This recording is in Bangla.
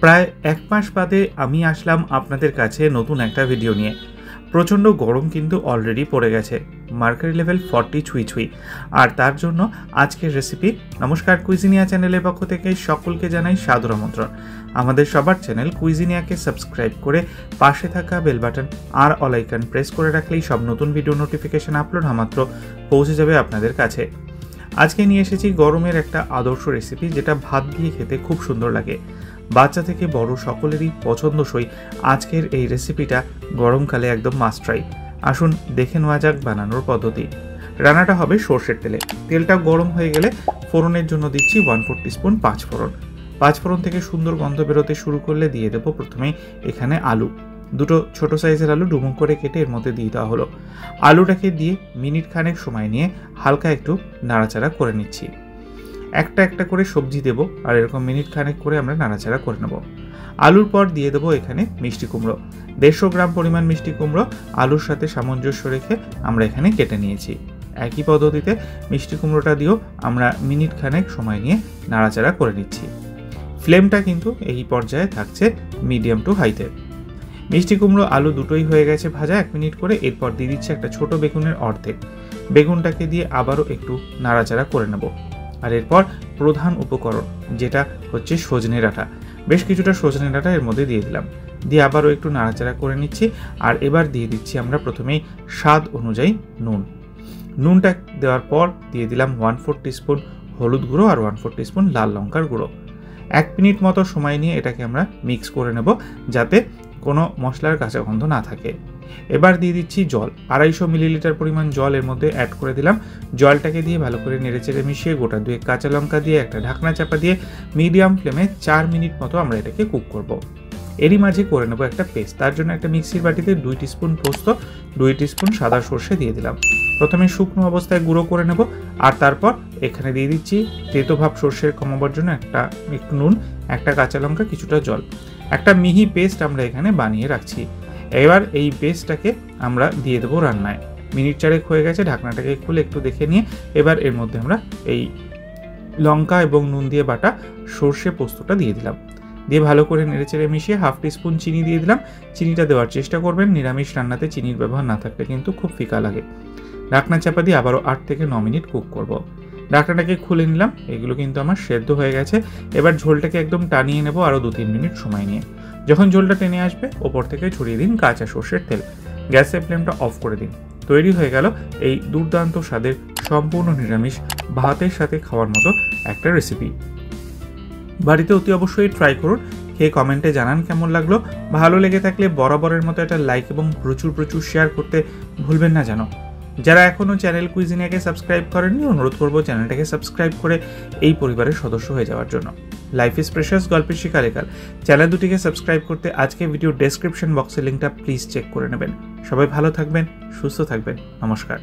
প্রায় এক মাস বাদে আমি আসলাম আপনাদের কাছে নতুন একটা ভিডিও নিয়ে। প্রচণ্ড গরম কিন্তু অলরেডি পড়ে গেছে, মার্কারি লেভেল 40 ছুঁই ছুঁই। আর তার জন্য আজকের রেসিপি। নমস্কার, কুইজিনিয়া চ্যানেলের পক্ষ থেকে সকলকে জানাই সাদর আমন্ত্রণ। আমাদের সবার চ্যানেল কুইজিনিয়াকে সাবস্ক্রাইব করে পাশে থাকা বেল বাটন আর অল আইকন প্রেস করে রাখলেই সব নতুন ভিডিও নোটিফিকেশন আপলোড মাত্র পৌঁছে যাবে আপনাদের কাছে। আজকে নিয়ে এসেছি গরমের একটা আদর্শ রেসিপি, যেটা ভাত দিয়ে খেতে খুব সুন্দর লাগে। বাচ্চা থেকে বড় সকলেরই পছন্দসই আজকের এই রেসিপিটা গরমকালে একদম মাস্ট ট্রাই। আসুন দেখে নেওয়া যাক বানানোর পদ্ধতি। রান্নাটা হবে সর্ষের তেলে। তেলটা গরম হয়ে গেলে ফোড়নের জন্য দিচ্ছি 1/4 টিস্পুন পাঁচফোড়ন। পাঁচফোড়ন থেকে সুন্দর গন্ধ বেরোতে শুরু করলে দিয়ে দেবো প্রথমে এখানে আলু। দুটো ছোট সাইজের আলু ডুমো করে কেটে এর মধ্যে দিয়ে দেওয়া হলো। আলুটাকে দিয়ে মিনিট খানেক সময় নিয়ে হালকা একটু নাড়াচাড়া করে নিচ্ছি। একটা একটা করে সবজি দেব আর এরকম মিনিট খানেক করে আমরা নাড়াচাড়া করে নেব। আলুর পর দিয়ে দেবো এখানে মিষ্টি কুমড়ো। 150 গ্রাম পরিমাণ মিষ্টি কুমড়ো আলুর সাথে সামঞ্জস্য রেখে আমরা এখানে কেটে নিয়েছি। একই পদ্ধতিতে মিষ্টি কুমড়োটা দিয়েও আমরা মিনিট খানেক সময় নিয়ে নাড়াচাড়া করে নিচ্ছি। ফ্লেমটা কিন্তু এই পর্যায়ে থাকছে মিডিয়াম টু হাইতে। মিষ্টি কুমড়ো আলু দুটোই হয়ে গেছে ভাজা 1 মিনিট করে। এরপর দিয়ে দিচ্ছি একটা ছোট বেগুনের অর্ধেক। বেগুনটাকে দিয়ে আবারও একটু নাড়াচাড়া করে নেব। আর এরপর প্রধান উপকরণ যেটা হচ্ছে সজনে ডাঁটা। বেশ কিছুটা সজনে ডাঁটা এর মধ্যে দিয়ে দিলাম, দিয়ে আবারও একটু নাড়াচাড়া করে নিচ্ছি। আর এবার দিয়ে দিচ্ছি আমরা প্রথমেই স্বাদ অনুযায়ী নুন। নুনটা দেওয়ার পর দিয়ে দিলাম 1/4 টিস্পুন হলুদ গুঁড়ো আর 1/4 টিস্পুন লাল লঙ্কার গুঁড়ো। 1 মিনিট মতো সময় নিয়ে এটাকে আমরা মিক্স করে নেব, যাতে কোনো মশলার কাঁচা গন্ধ না থাকে। এবার দিয়ে দিচ্ছি জল। 250 মিলিলিটার পরিমাণ জল এর মধ্যে অ্যাড করে দিলাম। জলটাকে দিয়ে ভালো করে নেড়েচেড়ে মিশিয়ে গোটা 2 কাঁচা লঙ্কা দিয়ে একটা ঢাকনা চাপা দিয়ে মিডিয়াম ফ্লেমে 4 মিনিট মতো আমরা এটাকে কুক করব। এরই মাঝে করে নেব একটা পেস্ট। তার জন্য একটা মিক্সির বাটিতে 2 টিস্পুন পোস্ত, 2 টিস্পুন সাদা সর্ষে দিয়ে দিলাম। প্রথমে শুকনো অবস্থায় গুঁড়ো করে নেব। আর তারপর এখানে দিয়ে দিচ্ছি তেতো ভাব সর্ষের কমাবার জন্য একটু নুন, একটা কাঁচা লঙ্কা, কিছুটা জল। একটা মিহি পেস্ট আমরা এখানে বানিয়ে রাখছি। এবার এই পেস্টটাকে আমরা দিয়ে দেবো রান্নায়। মিনিট 4 হয়ে গেছে, ঢাকনাটাকে খুলে একটু দেখে নিয়ে এবার এর মধ্যে আমরা এই লঙ্কা এবং নুন দিয়ে বাটা সর্ষে পোস্তটা দিয়ে দিলাম। দিয়ে ভালো করে নেড়েচেড়ে মিশিয়ে 1/2 টিস্পুন চিনি দিয়ে দিলাম। চিনিটা দেওয়ার চেষ্টা করবেন, নিরামিষ রান্নাতে চিনির ব্যবহার না থাকলে কিন্তু খুব ফিকা লাগে। ঢাকনা চাপা দিয়ে আবারও 8 থেকে 9 মিনিট কুক করব। ঢাকনাটাকে খুলে নিলাম। এগুলো কিন্তু আমার সেদ্ধ হয়ে গেছে। এবার ঝোলটাকে একদম টানিয়ে নেব আরও 2-3 মিনিট সময় নিয়ে। যখন ঝোলটা টেনে আসবে ওপর থেকে ছড়িয়ে দিন কাঁচা সর্ষের তেল। গ্যাসের ফ্লেমটা অফ করে দিন। তৈরি হয়ে গেল এই দুর্দান্ত স্বাদের সম্পূর্ণ নিরামিষ ভাতের সাথে খাওয়ার মতো একটা রেসিপি। বাড়িতে অতি অবশ্যই ট্রাই করুন, খেয়ে কমেন্টে জানান কেমন লাগলো। ভালো লেগে থাকলে বরাবরের মতো একটা লাইক এবং প্রচুর শেয়ার করতে ভুলবেন না যেন। যারা এখনও চ্যানেল কুইজিনিয়াকে সাবস্ক্রাইব করেননি, অনুরোধ করবো চ্যানেলটাকে সাবস্ক্রাইব করে এই পরিবারের সদস্য হয়ে যাওয়ার জন্য। লাইফ ইজ প্রেশাস গল্পের শিকারেকাল চ্যানেল দুটিকে সাবস্ক্রাইব করতে আজকে ভিডিও ডেসক্রিপশন বক্সের লিঙ্কটা প্লিজ চেক করে নেবেন। সবাই ভালো থাকবেন, সুস্থ থাকবেন। নমস্কার।